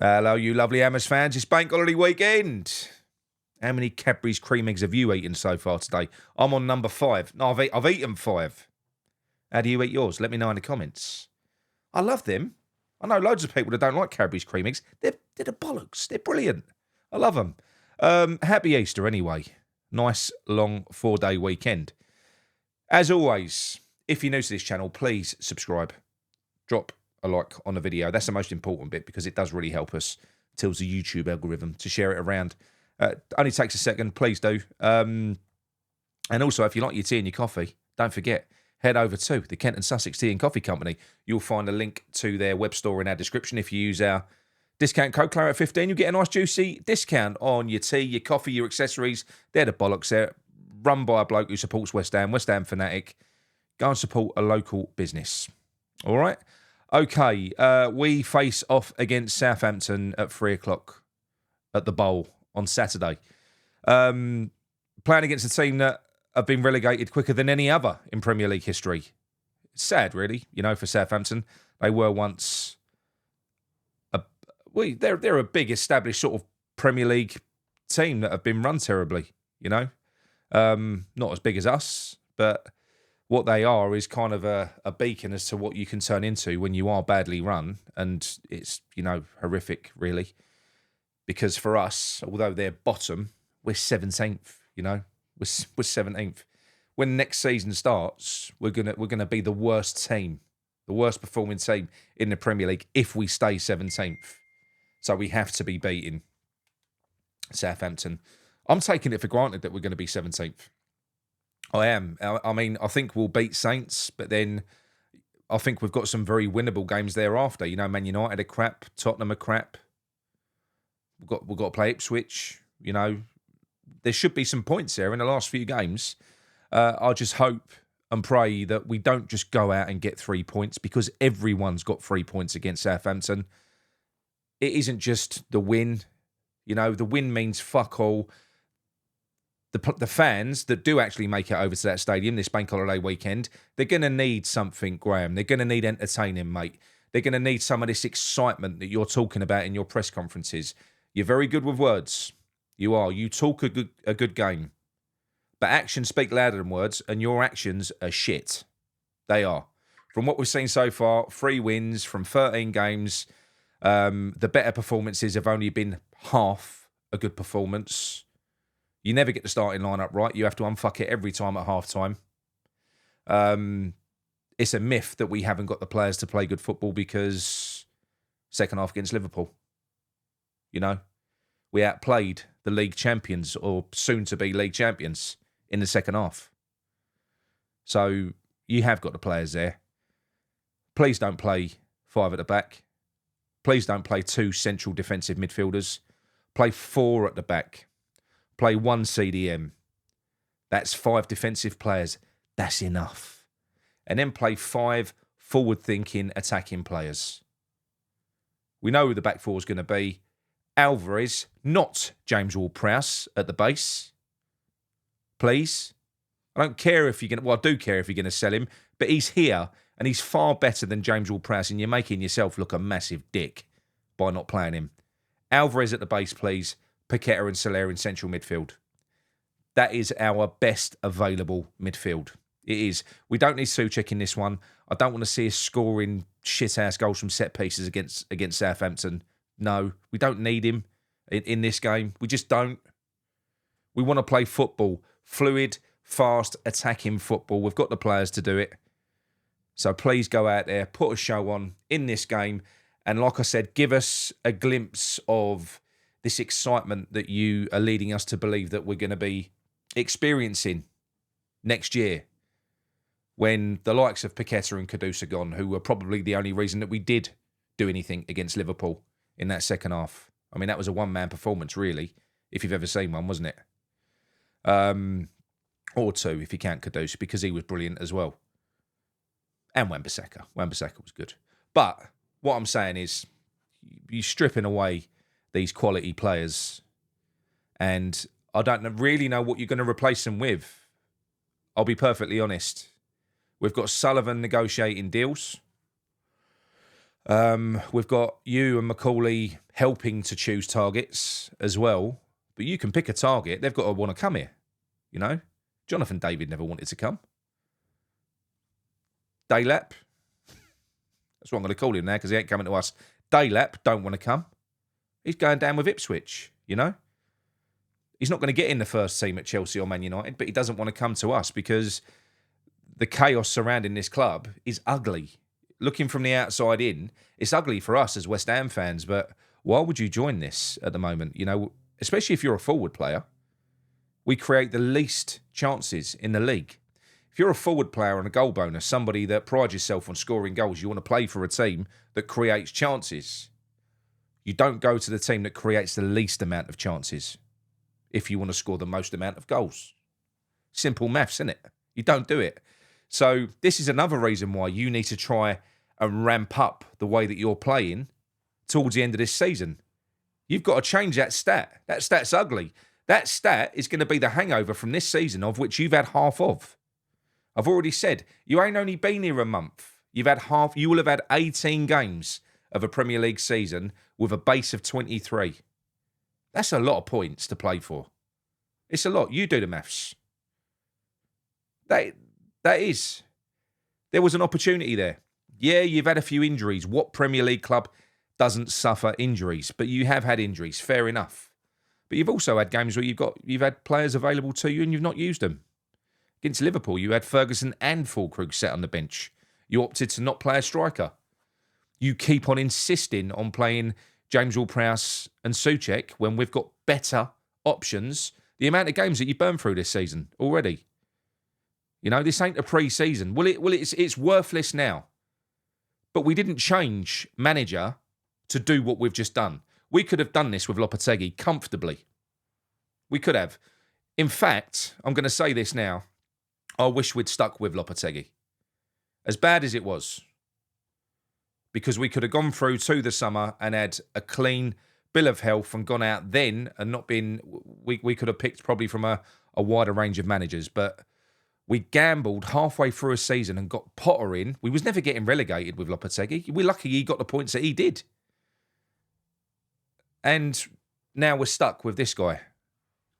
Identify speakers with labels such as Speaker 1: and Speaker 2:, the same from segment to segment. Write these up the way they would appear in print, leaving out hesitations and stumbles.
Speaker 1: Hello, you lovely Hammers fans. It's bank holiday weekend. How many Cadbury's cream eggs have you eaten so far today? I'm on number 5. No, I've eaten 5. How do you eat yours? Let me know in the comments. I love them. I know loads of people that don't like Cadbury's cream eggs. They're the bollocks. They're brilliant. I love them. Happy Easter anyway. Nice long 4-day weekend. As always, if you're new to this channel, please subscribe. Drop a like on the video. That's the most important bit because it does really help us. Tells the YouTube algorithm to share it around. Only takes a second. Please do. And also, if you like your tea and your coffee, don't forget, head over to the Kent and Sussex Tea and Coffee Company. You'll find a link to their web store in our description. If you use our discount code Claret15, you'll get a nice juicy discount on your tea, your coffee, your accessories. They're the bollocks there. Run by a bloke who supports West Ham fanatic. Go and support a local business. All right? Okay, we face off against Southampton at 3 o'clock at the Bowl on Saturday. Playing against a team that have been relegated quicker than any other in Premier League history. It's sad, really, for Southampton. They were once... They're a big, established sort of Premier League team that have been run terribly, Not as big as us, but... what they are is kind of a beacon as to what you can turn into when you are badly run. And it's, horrific, really. Because for us, although they're bottom, we're 17th, We're 17th. When next season starts, we're gonna be the worst team, the worst performing team in the Premier League if we stay 17th. So we have to be beating Southampton. I'm taking it for granted that we're going to be 17th. I am. I mean, I think we'll beat Saints, but then I think we've got some very winnable games thereafter. Man United are crap, Tottenham are crap. We've got to play Ipswich. There should be some points there in the last few games. I just hope and pray that we don't just go out and get 3 points because everyone's got 3 points against Southampton. It isn't just the win. The win means fuck all. The fans that do actually make it over to that stadium this bank holiday weekend, they're going to need something, Graham. They're going to need entertaining, mate. They're going to need some of this excitement that you're talking about in your press conferences. You're very good with words. You are. You talk a good game. But actions speak louder than words, and your actions are shit. They are. From what we've seen so far, 3 wins from 13 games. The better performances have only been half a good performance. You never get the starting lineup right. You have to unfuck it every time at half-time. It's a myth that we haven't got the players to play good football because second half against Liverpool. We outplayed the league champions or soon-to-be league champions in the second half. So you have got the players there. Please don't play 5 at the back. Please don't play 2 central defensive midfielders. Play 4 at the back. Play 1 CDM. That's 5 defensive players. That's enough. And then play 5 forward-thinking, attacking players. We know who the back 4 is going to be. Alvarez, not James Ward-Prowse at the base. Please. I don't care if you're going to... Well, I do care if you're going to sell him, but he's here, and he's far better than James Ward-Prowse, and you're making yourself look a massive dick by not playing him. Alvarez at the base, please. Paqueta and Soler in central midfield. That is our best available midfield. It is. We don't need Souček in this one. I don't want to see us scoring shit-ass goals from set pieces against Southampton. No, we don't need him in this game. We just don't. We want to play football. Fluid, fast, attacking football. We've got the players to do it. So please go out there, put a show on in this game. And like I said, give us a glimpse of this excitement that you are leading us to believe that we're going to be experiencing next year when the likes of Paqueta and Kudus are gone, who were probably the only reason that we did do anything against Liverpool in that second half. I mean, that was a one-man performance, really, if you've ever seen one, wasn't it? Or 2, if you count Kudus, because he was brilliant as well. And Wan-Bissaka. Wan-Bissaka was good. But what I'm saying is, you're stripping away these quality players, and I don't really know what you're going to replace them with. I'll be perfectly honest. We've got Sullivan negotiating deals. We've got you and Macaulay helping to choose targets as well. But you can pick a target. They've got to want to come here, you know. Jonathan David never wanted to come. Daylap. That's what I'm going to call him now because he ain't coming to us. Daylap don't want to come. He's going down with Ipswich, you know. He's not going to get in the first team at Chelsea or Man United, but he doesn't want to come to us because the chaos surrounding this club is ugly. Looking from the outside in, it's ugly for us as West Ham fans, but why would you join this at the moment? You know, especially if you're a forward player. We create the least chances in the league. If you're a forward player and a goal bonus, somebody that prides yourself on scoring goals, you want to play for a team that creates chances. You don't go to the team that creates the least amount of chances if you want to score the most amount of goals. Simple maths, isn't it? You don't do it. So this is another reason why you need to try and ramp up the way that you're playing towards the end of this season. You've got to change that stat. That stat's ugly. That stat is going to be the hangover from this season of which you've had half of. I've already said, you ain't only been here a month. You've had half. You will have had 18 games of a Premier League season with a base of 23. That's a lot of points to play for. It's a lot. You do the maths. That is. There was an opportunity there. Yeah, you've had a few injuries. What Premier League club doesn't suffer injuries? But you have had injuries. Fair enough. But you've also had games where you've had players available to you and you've not used them. Against Liverpool, you had Ferguson and Fulkrug sat on the bench. You opted to not play a striker. You keep on insisting on playing James Ward-Prowse and Souček when we've got better options. The amount of games that you've burned through this season already. You know, this ain't a pre-season. It's worthless now. But we didn't change manager to do what we've just done. We could have done this with Lopetegui comfortably. We could have. In fact, I'm going to say this now. I wish we'd stuck with Lopetegui. As bad as it was. Because we could have gone through to the summer and had a clean bill of health and gone out then and not been... We could have picked probably from a wider range of managers. But we gambled halfway through a season and got Potter in. We was never getting relegated with Lopetegui. We're lucky he got the points that he did. And now we're stuck with this guy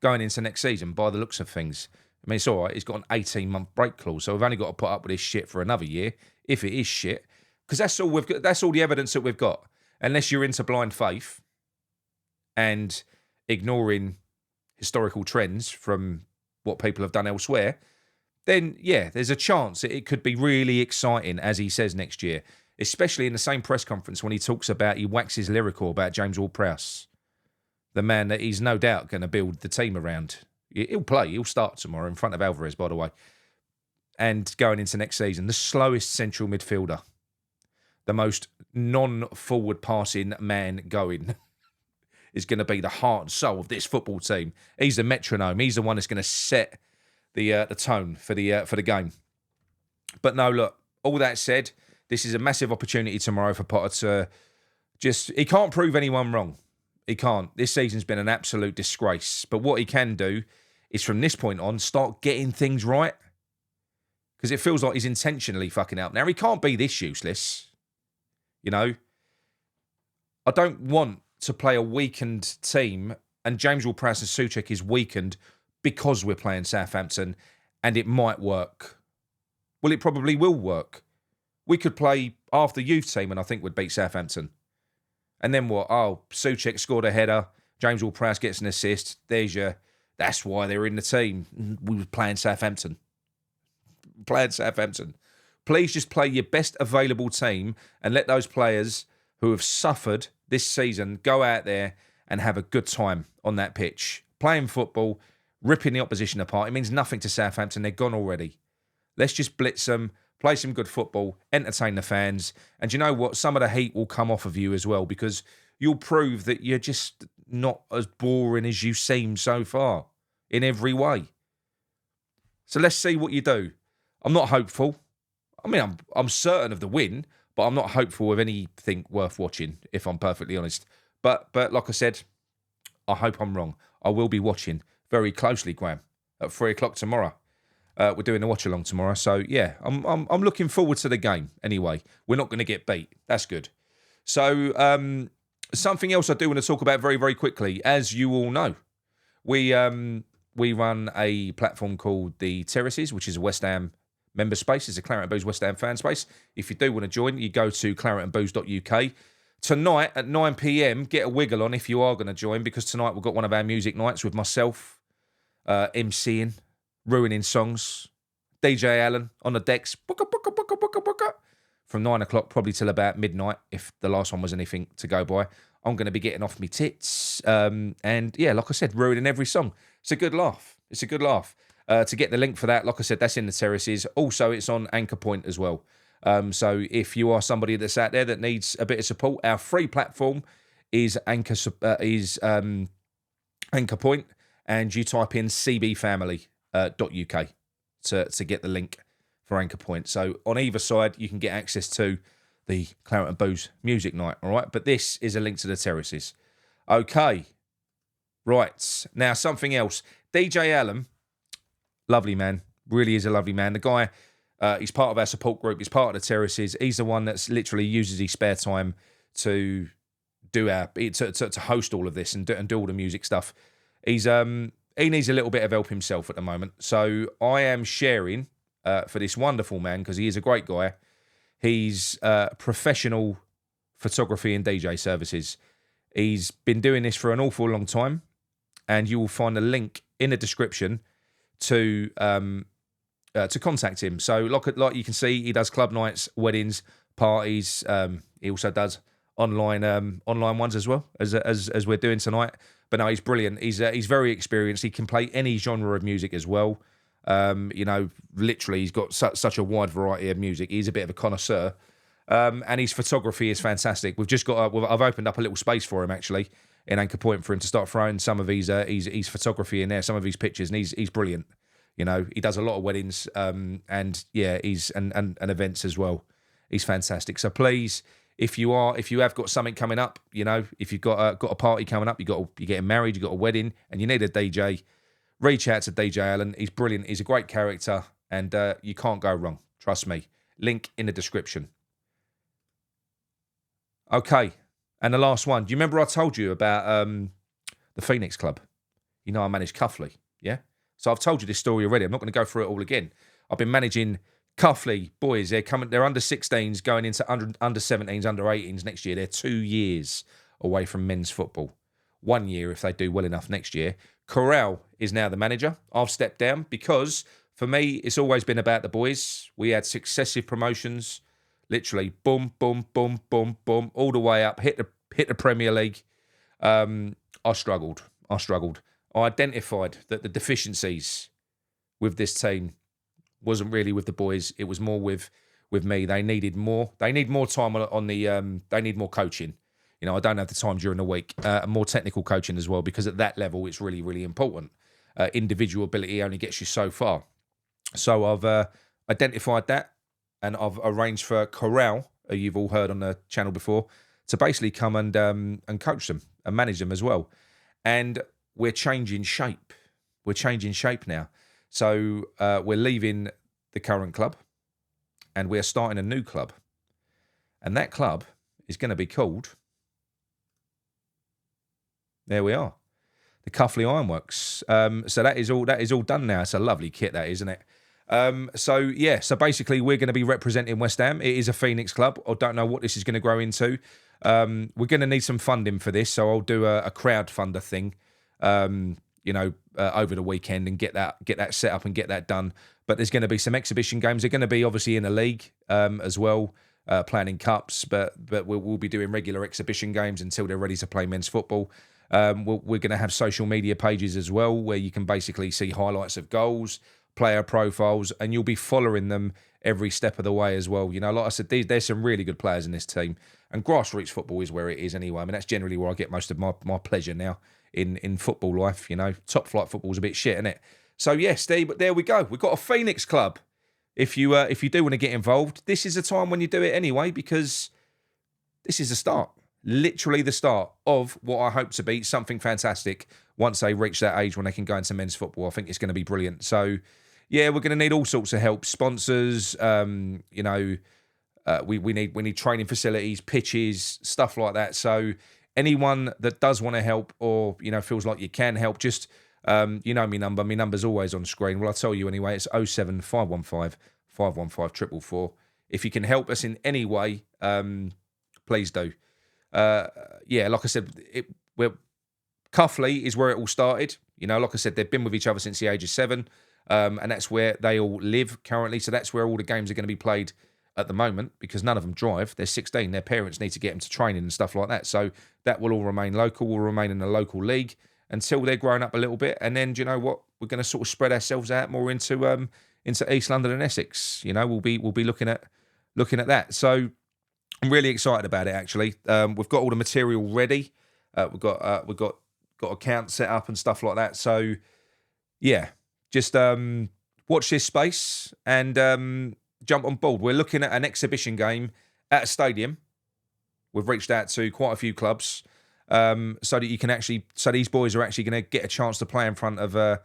Speaker 1: going into next season by the looks of things. I mean, it's all right. He's got an 18-month break clause, so we've only got to put up with this shit for another year, if it is shit, because that's all we've got. That's all the evidence that we've got. Unless you're into blind faith and ignoring historical trends from what people have done elsewhere, then yeah, there's a chance that it could be really exciting, as he says next year. Especially in the same press conference when he talks about, he waxes lyrical about James Ward-Prowse, the man that he's no doubt going to build the team around. He'll play, he'll start tomorrow in front of Alvarez, by the way. And going into next season, the slowest central midfielder, the most non-forward passing man going, is going to be the heart and soul of this football team. He's the metronome. He's the one that's going to set the tone for the game. But no, look, all that said, this is a massive opportunity tomorrow for Potter to he can't prove anyone wrong. He can't. This season's been an absolute disgrace. But what he can do is from this point on, start getting things right. Because it feels like he's intentionally fucking up. Now, he can't be this useless. You know? I don't want to play a weakened team and James Ward-Prowse and Souček is weakened because we're playing Southampton and it might work. Well, it probably will work. We could play half the youth team and I think we'd beat Southampton. And then what? Oh, Souček scored a header. James Ward-Prowse gets an assist. That's why they're in the team. We were playing Southampton. Please just play your best available team and let those players who have suffered this season go out there and have a good time on that pitch. Playing football, ripping the opposition apart. It means nothing to Southampton. They're gone already. Let's just blitz them. Play some good football, entertain the fans. And you know what? Some of the heat will come off of you as well because you'll prove that you're just not as boring as you seem so far in every way. So let's see what you do. I'm not hopeful. I mean, I'm certain of the win, but I'm not hopeful of anything worth watching, if I'm perfectly honest. But like I said, I hope I'm wrong. I will be watching very closely, Graham, at 3:00 tomorrow. We're doing a watch along tomorrow, so yeah, I'm looking forward to the game. Anyway, we're not going to get beat. That's good. So something else I do want to talk about very, very quickly. As you all know, we run a platform called the Terraces, which is a West Ham member space. It's a Claret and Booze West Ham fan space. If you do want to join, you go to claretandbooze.uk. Tonight at 9 p.m, get a wiggle on if you are going to join, because tonight we've got one of our music nights with myself, MCing, ruining songs, DJ Alan on the decks, from 9 o'clock probably till about midnight, if the last one was anything to go by. I'm going to be getting off me tits, and yeah, like I said, ruining every song. It's a good laugh. It's a good laugh. To get the link for that, like I said, that's in the Terraces. Also, it's on Anchor Point as well. So if you are somebody that's out there that needs a bit of support, our free platform is Anchor Point, and you type in cbfamily.uk to get the link for Anchor Point. So on either side, you can get access to the Claret and Booze music night, all right? But this is a link to the Terraces. Okay, right. Now, something else. DJ Alan, lovely man, really is a lovely man. The guy... he's part of our support group. He's part of the Terraces. He's the one that's literally uses his spare time to do to host all of this and do all the music stuff. He needs a little bit of help himself at the moment. So I am sharing for this wonderful man, because he is a great guy. He's professional photography and DJ services. He's been doing this for an awful long time, and you will find a link in the description to contact him. So like you can see, he does club nights, weddings, parties. He also does online ones as well, as we're doing tonight. But no, he's brilliant. He's very experienced. He can play any genre of music as well. Literally, he's got such a wide variety of music. He's a bit of a connoisseur. And his photography is fantastic. I've opened up a little space for him, actually, in Anchor Point, for him to start throwing some of his photography in there, some of his pictures, and he's brilliant. You know, he does a lot of weddings, and yeah, and events as well. He's fantastic. So please, if you have got something coming up, you know, if you've got a party coming up, you're getting married, you've got a wedding, and you need a DJ, reach out to DJ Alan. He's brilliant. He's a great character, and you can't go wrong. Trust me. Link in the description. Okay, and the last one. Do you remember I told you about the Phoenix Club? You know, I manage Cuffley, yeah? So I've told you this story already. I'm not going to go through it all again. I've been managing Cuffley boys. They're under 16s, going into under 17s, under 18s next year. They're 2 years away from men's football. 1 year if they do well enough next year. Corral is now the manager. I've stepped down because for me, it's always been about the boys. We had successive promotions, literally boom, boom, boom, boom, boom, all the way up. Hit the Premier League. I struggled. I identified that the deficiencies with this team wasn't really with the boys. It was more with me. They need more time on the. They need more coaching. You know, I don't have the time during the week. More technical coaching as well, because at that level, it's really, really important. Individual ability only gets you so far. So I've identified that, and I've arranged for Corral, who you've all heard on the channel before, to basically come and coach them and manage them as well. And we're changing shape. We're changing shape now. So we're leaving the current club, and we're starting a new club. And that club is going to be called, there we are, the Cuffley Ironworks. So that is all done now. It's a lovely kit, that, isn't it? So basically we're going to be representing West Ham. It is a Phoenix club. I don't know what this is going to grow into. We're going to need some funding for this, so I'll do a crowdfunder thing. Over the weekend and get that set up and get that done. But there's going to be some exhibition games. They're going to be obviously in a league as well, playing in cups. But we'll be doing regular exhibition games until they're ready to play men's football. We're going to have social media pages as well, where you can basically see highlights of goals, player profiles, and you'll be following them every step of the way as well. You know, like I said, there's some really good players in this team, and grassroots football is where it is anyway. I mean, that's generally where I get most of my pleasure now in football life. You know, top flight football's a bit shit, isn't it? So yes, there we go. We've got a Phoenix Club. If you do want to get involved, this is the time when you do it anyway, because this is the start, literally the start of what I hope to be something fantastic once they reach that age when they can go into men's football. I think it's going to be brilliant. So yeah, we're going to need all sorts of help, sponsors, we need training facilities, pitches, stuff like that. So anyone that does want to help, or feels like you can help, just you know my number. My number's always on screen. Well, I'll tell you anyway. It's 07515 515 444. If you can help us in any way, please do. Yeah, like I said, Cuffley is where it all started. Like I said, they've been with each other since the age of 7, and that's where they all live currently. So that's where all the games are going to be played at the moment, because none of them drive. They're 16. Their parents need to get them to training and stuff like that. So that will all remain local. Will remain in the local league until they're growing up a little bit. And then, do you know what? We're going to sort of spread ourselves out more into East London and Essex. We'll be looking at that. So I'm really excited about it. Actually, we've got all the material ready. We've got accounts set up and stuff like that. So yeah, just watch this space and jump on board. We're looking at an exhibition game at a stadium. We've reached out to quite a few clubs, so that these boys are actually going to get a chance to play in front of a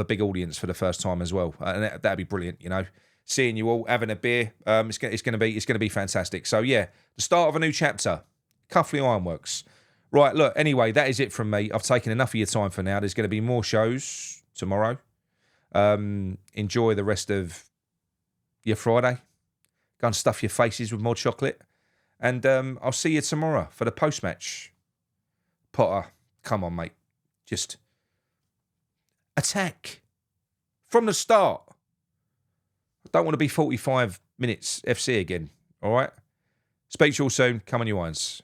Speaker 1: big audience for the first time as well, and that'd be brilliant. Seeing you all having a beer, it's going to be fantastic. So yeah, the start of a new chapter, Cuffley Ironworks. Right, look, anyway, that is it from me. I've taken enough of your time for now. There's going to be more shows tomorrow. Enjoy the rest of your Friday. Go and stuff your faces with more chocolate. And I'll see you tomorrow for the post-match. Potter, come on, mate. Just attack from the start. I don't want to be 45 minutes FC again, all right? Speak to you all soon. Come on, you irons.